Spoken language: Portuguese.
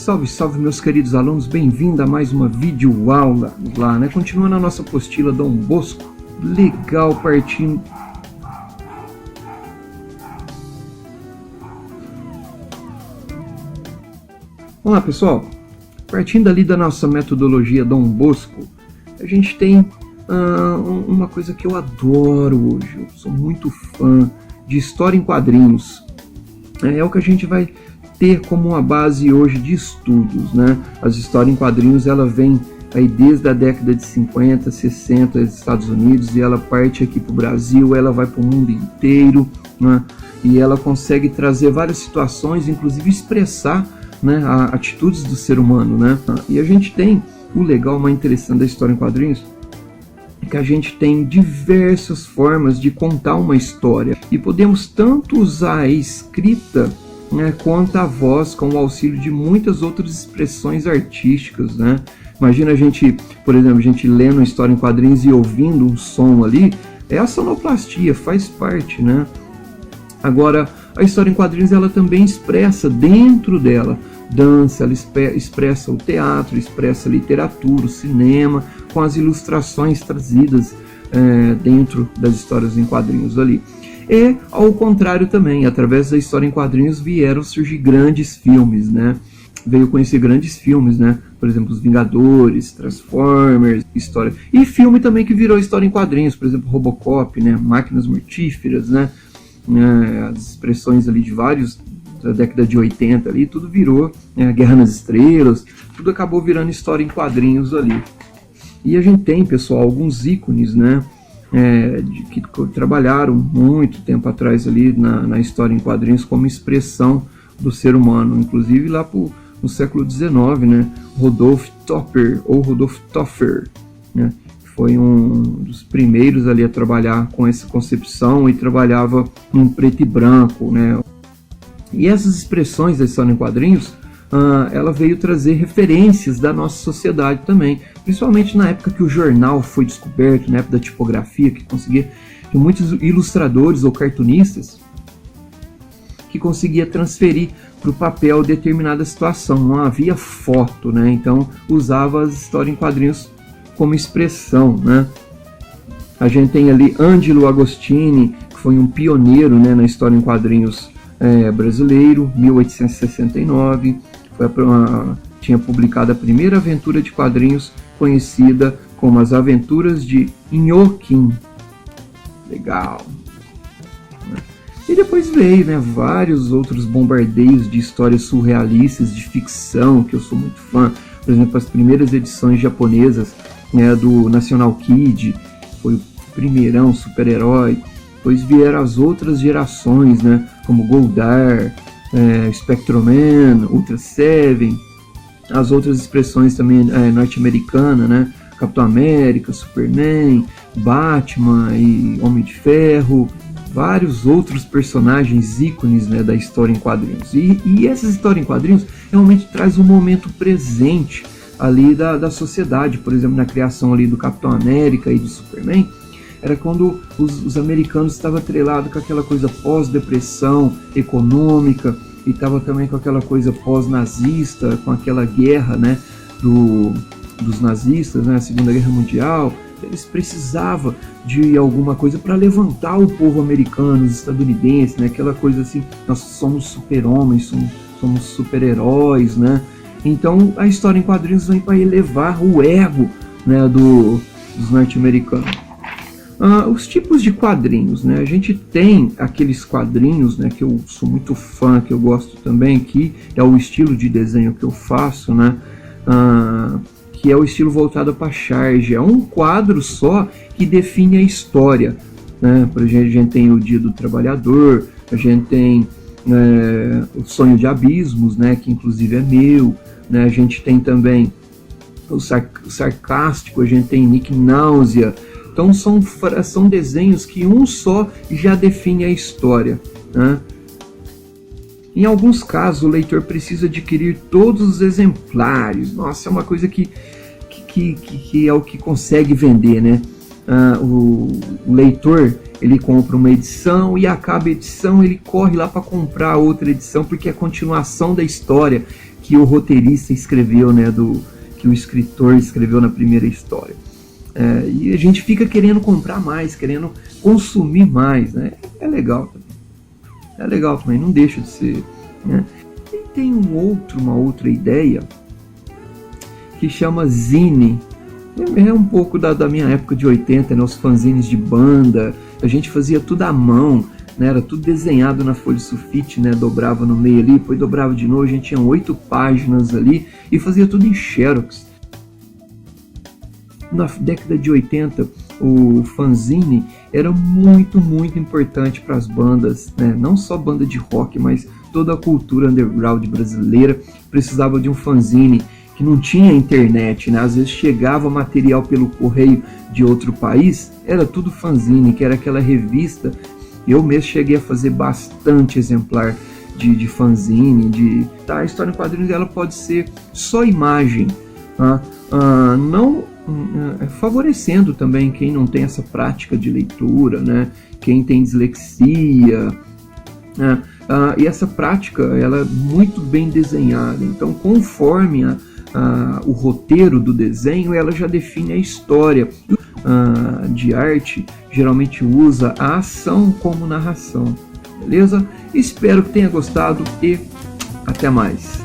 Salve, salve meus queridos alunos, bem-vindo a mais uma videoaula. Vamos lá, né? Continuando a nossa apostila Dom Bosco. Legal, partindo... Vamos lá, pessoal. Partindo ali da nossa metodologia Dom Bosco, a gente tem uma coisa que eu adoro hoje. Eu sou muito fã de história em quadrinhos. É o que a gente vai ter como uma base hoje de estudos, né? As histórias em quadrinhos, ela vem aí desde a década de 50, 60 dos Estados Unidos, e ela parte aqui para o Brasil, ela vai para o mundo inteiro, né? E ela consegue trazer várias situações, inclusive expressar, né, atitudes do ser humano, né? E a gente tem o legal, mais interessante da história em quadrinhos, é que a gente tem diversas formas de contar uma história, e podemos tanto usar a escrita, né, quanto a voz, com o auxílio de muitas outras expressões artísticas, né? Imagina a gente, por exemplo, a gente lendo uma história em quadrinhos e ouvindo um som ali, é a sonoplastia, faz parte, né? Agora, a história em quadrinhos, ela também expressa dentro dela dança, ela expressa o teatro, expressa a literatura, o cinema, com as ilustrações trazidas dentro das histórias em quadrinhos ali. E, ao contrário também, através da história em quadrinhos vieram surgir grandes filmes, né? Veio conhecer grandes filmes, né? Por exemplo, Os Vingadores, Transformers, história... E filme também que virou história em quadrinhos, por exemplo, Robocop, né? Máquinas Mortíferas, né? As expressões ali de vários, da década de 80 ali, tudo virou, né? Guerra nas Estrelas, tudo acabou virando história em quadrinhos ali. E a gente tem, pessoal, alguns ícones, né? Que trabalharam muito tempo atrás ali na história em quadrinhos como expressão do ser humano, inclusive lá no século XIX, né? Rodolphe Topper, ou Rodolphe Toffer, né? Foi um dos primeiros ali a trabalhar com essa concepção e trabalhava em preto e branco, né? E essas expressões da história em quadrinhos, ela veio trazer referências da nossa sociedade também, principalmente na época que o jornal foi descoberto, na época da tipografia, que muitos ilustradores ou cartunistas que conseguia transferir para o papel determinada situação, não havia foto, né? Então usava as histórias em quadrinhos como expressão, né? A gente tem ali Angelo Agostini, que foi um pioneiro, né, na história em quadrinhos brasileiro, 1869, tinha publicado a primeira aventura de quadrinhos conhecida como As Aventuras de Inhoquin. Legal. E depois veio, né, vários outros bombardeios de histórias surrealistas, de ficção, que eu sou muito fã. Por exemplo, as primeiras edições japonesas, né, do National Kid, foi o primeirão super-herói. Depois vieram as outras gerações, né, como Goldar, Spectroman, Ultra Seven, as outras expressões também norte-americanas, né, Capitão América, Superman, Batman e Homem de Ferro, vários outros personagens ícones, né, da história em quadrinhos. E essa história em quadrinhos realmente traz um momento presente ali da sociedade. Por exemplo, na criação ali do Capitão América e do Superman, era quando os americanos estavam atrelados com aquela coisa pós-depressão econômica, e estava também com aquela coisa pós-nazista, com aquela guerra, né, dos nazistas, né, a Segunda Guerra Mundial. Eles precisavam de alguma coisa para levantar o povo americano, os estadunidenses, né, aquela coisa assim, nós somos super-homens, somos super-heróis, né? Então a história em quadrinhos vem para elevar o ego, né, dos norte-americanos. Os tipos de quadrinhos, né? A gente tem aqueles quadrinhos, né, que eu sou muito fã, que eu gosto também, que é o estilo de desenho que eu faço, né? Que é o estilo voltado para charge. É um quadro só que define a história, né? Por exemplo, a gente tem o Dia do Trabalhador, a gente tem o Sonho de Abismos, né, que inclusive é meu, né? A gente tem também o Sarcástico, a gente tem Nick Náusea. Então são desenhos que um só já define a história, né? Em alguns casos, o leitor precisa adquirir todos os exemplares. Nossa, é uma coisa que é o que consegue vender, né? O leitor, ele compra uma edição e acaba a edição, ele corre lá para comprar outra edição, porque é a continuação da história. que o roteirista escreveu, né, que o escritor escreveu na primeira história. E a gente fica querendo comprar mais, querendo consumir mais, né? É legal também, não deixa de ser, né? E tem uma outra ideia que chama zine. É um pouco da minha época de 80, né? Os fanzines de banda, a gente fazia tudo à mão, né? Era tudo desenhado na folha de sulfite, né? Dobrava no meio ali, depois dobrava de novo, a gente tinha 8 páginas ali e fazia tudo em xerox. Na década de 80, o fanzine era muito, muito importante para as bandas, né? Não só banda de rock, mas toda a cultura underground brasileira precisava de um fanzine, que não tinha internet, né? Às vezes chegava material pelo correio de outro país, era tudo fanzine, que era aquela revista. Eu mesmo cheguei a fazer bastante exemplar de fanzine, a história em quadrinhos ela pode ser só imagem, tá? Não favorecendo também quem não tem essa prática de leitura, né? Quem tem dislexia, né? E essa prática ela é muito bem desenhada, então conforme o roteiro do desenho, ela já define a história. De arte geralmente usa a ação como narração, beleza? Espero que tenha gostado e até mais.